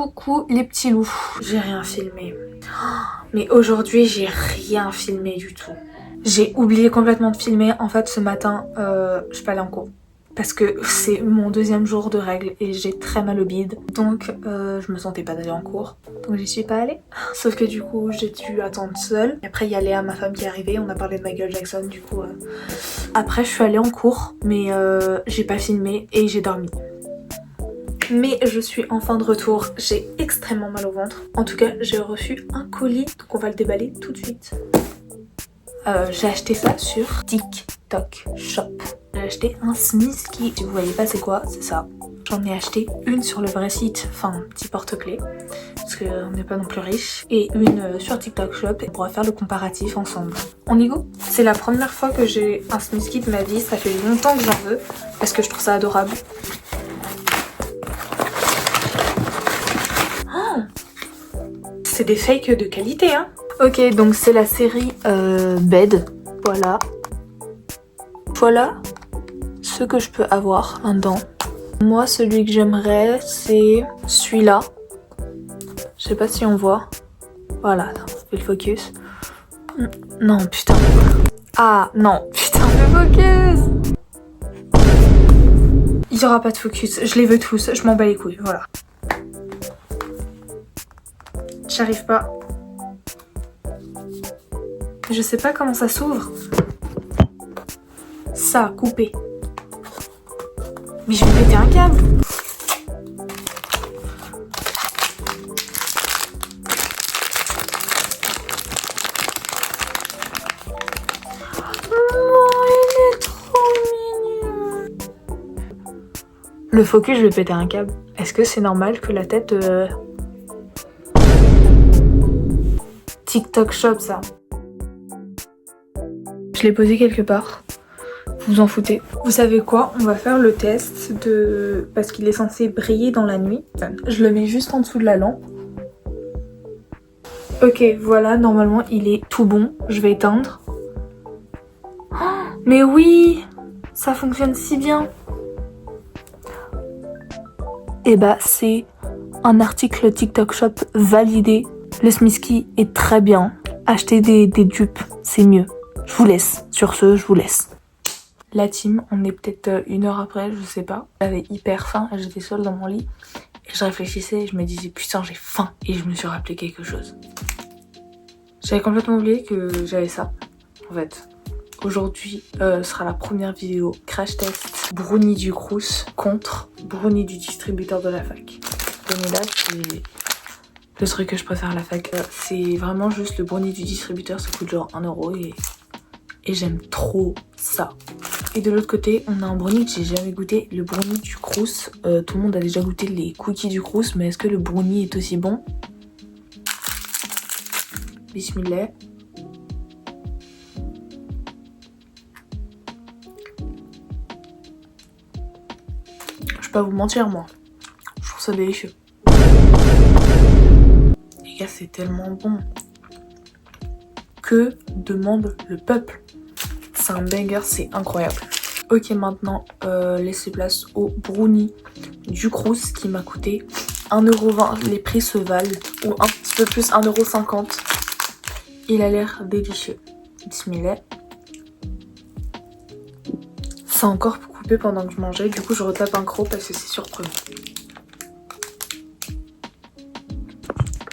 Coucou les petits loups. J'ai rien filmé. Mais aujourd'hui, j'ai rien filmé du tout. J'ai oublié complètement de filmer. En fait, ce matin, je suis pas allée en cours. Parce que c'est mon deuxième jour de règles et j'ai très mal au bide. Donc, je me sentais pas d'aller en cours. Donc, j'y suis pas allée. Sauf que du coup, j'ai dû attendre seule. Et après, il y a Léa, ma femme, qui est arrivée. On a parlé de Michael Jackson, du coup. Après, je suis allée en cours. Mais j'ai pas filmé et j'ai dormi. Mais je suis enfin de retour, j'ai extrêmement mal au ventre. En tout cas, j'ai reçu un colis, donc on va le déballer tout de suite. J'ai acheté ça sur TikTok Shop. J'ai acheté un Smiski. Si vous voyez pas c'est quoi, c'est ça. J'en ai acheté une sur le vrai site, enfin un petit porte-clés, parce qu'on n'est pas non plus riche. Et une sur TikTok Shop, et on pourra faire le comparatif ensemble. On y go? C'est la première fois que j'ai un Smiski de ma vie, ça fait longtemps que j'en veux, parce que je trouve ça adorable. C'est des fakes de qualité, hein. Ok, donc c'est la série Bed. Voilà. Voilà ce que je peux avoir là-dedans. Moi, celui que j'aimerais, c'est celui-là. Je sais pas si on voit. Voilà, c'est le focus. Non, putain. Ah, non, putain, le focus. Il y aura pas de focus. Je les veux tous. Je m'en bats les couilles, voilà. J'arrive pas. Je sais pas comment ça s'ouvre. Ça, coupé. Mais je vais péter un câble. Oh, il est trop mignon. Le focus, je vais péter un câble. Est-ce que c'est normal que la tête de... TikTok Shop, ça. Je l'ai posé quelque part. Vous en foutez. Vous savez quoi? On va faire le test de... Parce qu'il est censé briller dans la nuit. Je le mets juste en dessous de la lampe. Ok, voilà, normalement il est tout bon. Je vais éteindre. Oh, mais oui! Ça fonctionne si bien. Et bah c'est un article TikTok Shop validé. Le Smiski est très bien. Achetez des dupes, c'est mieux. Je vous laisse. Sur ce, je vous laisse. La team, on est peut-être 1 heure après, je sais pas. J'avais hyper faim, j'étais seule dans mon lit. Et je réfléchissais et je me disais putain j'ai faim. Et je me suis rappelé quelque chose. J'avais complètement oublié que j'avais ça. En fait, aujourd'hui sera la première vidéo crash test brownie du Crous contre brownie du distributeur de la fac. Là, c'est le truc que je préfère à la fac. C'est vraiment juste le brownie du distributeur, ça coûte genre 1 euro et j'aime trop ça. Et de l'autre côté, on a un brownie que j'ai jamais goûté, le brownie du Crous. Tout le monde a déjà goûté les cookies du Crous, mais est-ce que le brownie est aussi bon? Bismillah. Je vais pas vous mentir, moi. Je trouve ça délicieux. Les gars, c'est tellement bon. Que demande le peuple? C'est un banger, c'est incroyable. Ok, maintenant, laissez place au brownie du Crous qui m'a coûté 1,20 €. Les prix se valent, ou un petit peu plus, 1,50 €. Il a l'air délicieux. Bismillah. Ça a encore coupé pendant que je mangeais, du coup je retape un croc parce que c'est surprenant.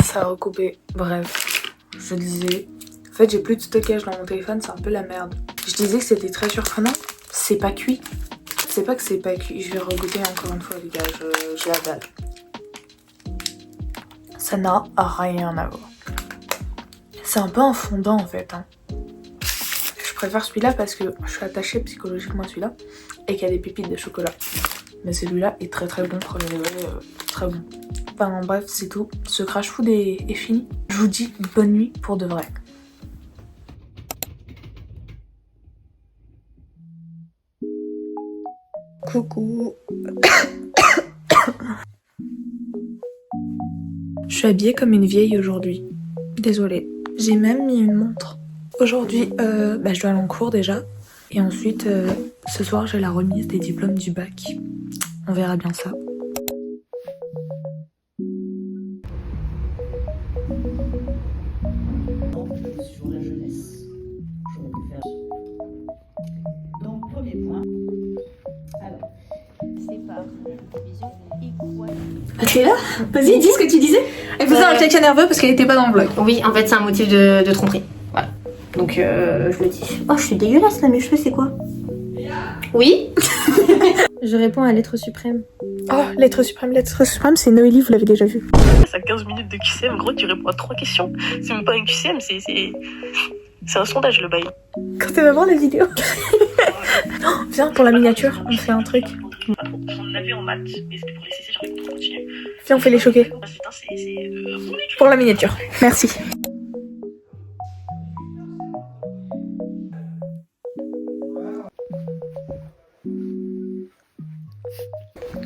Ça a recoupé. Bref, je disais... En fait, j'ai plus de stockage dans mon téléphone, c'est un peu la merde. Je disais que c'était très surprenant. C'est pas cuit. C'est pas que c'est pas cuit. Je vais regoûter encore une fois, les gars. Je la dalle. Ça n'a rien à voir. C'est un peu un fondant en fait. Hein. Je préfère celui-là parce que je suis attachée psychologiquement à celui-là et qu'il y a des pépites de chocolat. Mais celui-là est très très bon. Premier degré, très bon. Enfin bref, c'est tout. Ce crash food est fini. Je vous dis bonne nuit pour de vrai. Coucou. Je suis habillée comme une vieille aujourd'hui. Désolée. J'ai même mis une montre. Aujourd'hui, je dois aller en cours déjà. Et ensuite, ce soir, j'ai la remise des diplômes du bac. On verra bien ça. Donc, premier point. Alors, c'est par vision équatoriale. T'es là? Vas-y, dis ce que tu disais. Elle faisait un claquet nerveux parce qu'elle était pas dans le vlog. Oui, en fait, c'est un motif de tromperie. Voilà. Donc, je le dis. Oh, je suis dégueulasse là, mes cheveux, c'est quoi? Oui. Je réponds à l'être suprême. Oh, l'être suprême, c'est Noélie, vous l'avez déjà vu. Ça 15 minutes de QCM, gros, tu réponds à 3 questions. C'est même pas un QCM, c'est un sondage le bail. Quand tu vas voir la vidéo. Oh, viens, pour la miniature, on fait un truc. On avait en maths, mais c'était pour les CC, j'aurais pu continuer. Viens, on fait les choquer. Putain, Pour la miniature. Merci.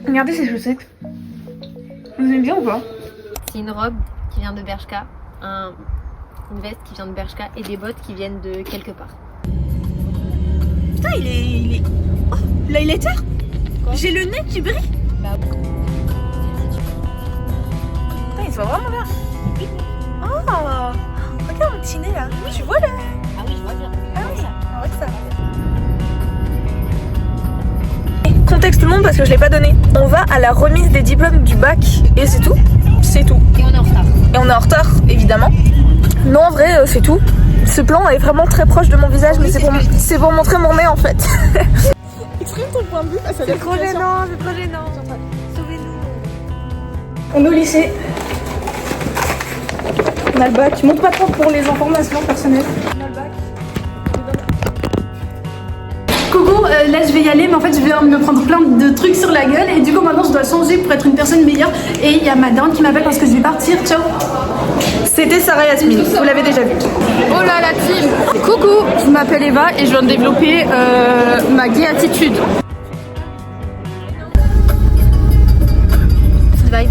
Regardez ces chaussettes. Vous aimez bien ou pas? C'est une robe qui vient de Bershka, une veste qui vient de Bershka et des bottes qui viennent de quelque part. Putain, il est... Oh, l'highlighter. J'ai le nez qui brille. Bah, Putain, il se voit vraiment bien. Oh, regarde mon petit nez là. Tu vois là? ah oui, je vois bien. Ah oui, on voit que ça. Contexte tout le monde parce que je l'ai pas donné. On va à la remise des diplômes du bac et c'est tout. C'est tout. Et on est en retard. Et on est en retard, évidemment. Non, en vrai, c'est tout. Ce plan est vraiment très proche de mon visage, mais c'est pour montrer mon nez en fait. Exprime ton point de vue face à la situation. C'est trop gênant. Sauvez-nous. On est au lycée. On a le bac. Montre pas trop pour les informations personnelles. On a le bac. Coucou, là je vais y aller, mais en fait je vais me prendre plein de trucs sur la gueule et du coup maintenant je dois changer pour être une personne meilleure et il y a ma dame qui m'appelle parce que je vais partir, ciao. C'était Sarah Yasmine, vous l'avez déjà vu. Oh là la team. Coucou, je m'appelle Eva et je viens de développer ma gay attitude. Vibe.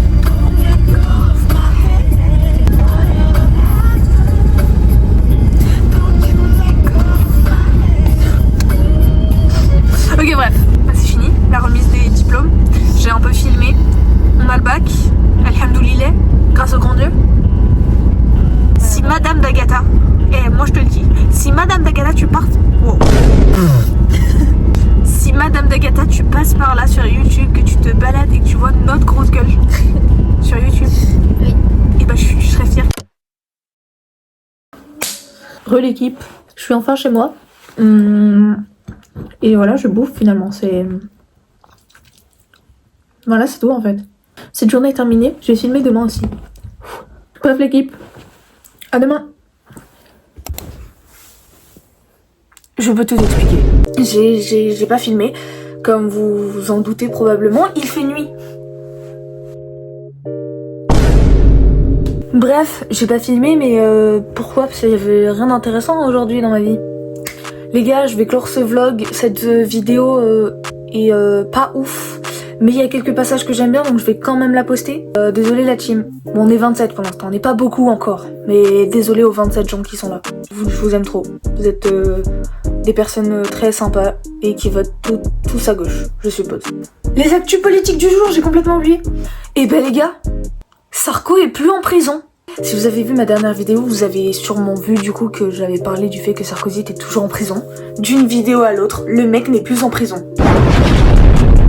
Ok bref, c'est fini, la remise des diplômes. J'ai un peu filmé. On a le bac, alhamdoulilah, grâce au grand Dieu. Si Madame d'Agatha, et moi je te le dis, si Madame d'Agatha tu pars... Wow. Si Madame d'Agatha tu passes par là sur YouTube, que tu te balades et que tu vois notre grosse gueule sur YouTube, Oui. et bah je serais fière. Re l'équipe, je suis enfin chez moi. Et voilà, je bouffe finalement, Voilà, c'est tout en fait. Cette journée est terminée, je vais filmer demain aussi. Bref l'équipe, à demain. Je peux tout expliquer. J'ai pas filmé, comme vous vous en doutez probablement, il fait nuit. Bref, j'ai pas filmé, mais pourquoi? Parce qu'il y avait rien d'intéressant aujourd'hui dans ma vie. Les gars, je vais clore ce vlog, cette vidéo est pas ouf, mais il y a quelques passages que j'aime bien, donc je vais quand même la poster. Désolé la team, bon on est 27 pour l'instant, on n'est pas beaucoup encore, mais désolé aux 27 gens qui sont là. Je vous aime trop, vous êtes des personnes très sympas et qui votent tous à gauche, je suppose. Les actus politiques du jour, j'ai complètement oublié. Et ben les gars, Sarko est plus en prison. Si vous avez vu ma dernière vidéo, vous avez sûrement vu du coup que j'avais parlé du fait que Sarkozy était toujours en prison. D'une vidéo à l'autre, le mec n'est plus en prison.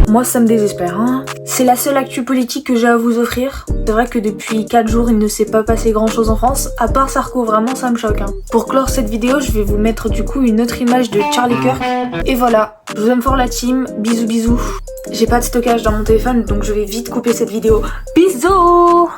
Moi ça me désespère, hein. C'est la seule actu politique que j'ai à vous offrir. C'est vrai que depuis 4 jours il ne s'est pas passé grand chose en France, à part Sarko, vraiment ça me choque, hein. Pour clore cette vidéo, je vais vous mettre du coup une autre image de Charlie Kirk. Et voilà, je vous aime fort la team, bisous bisous. J'ai pas de stockage dans mon téléphone donc je vais vite couper cette vidéo. Bisous.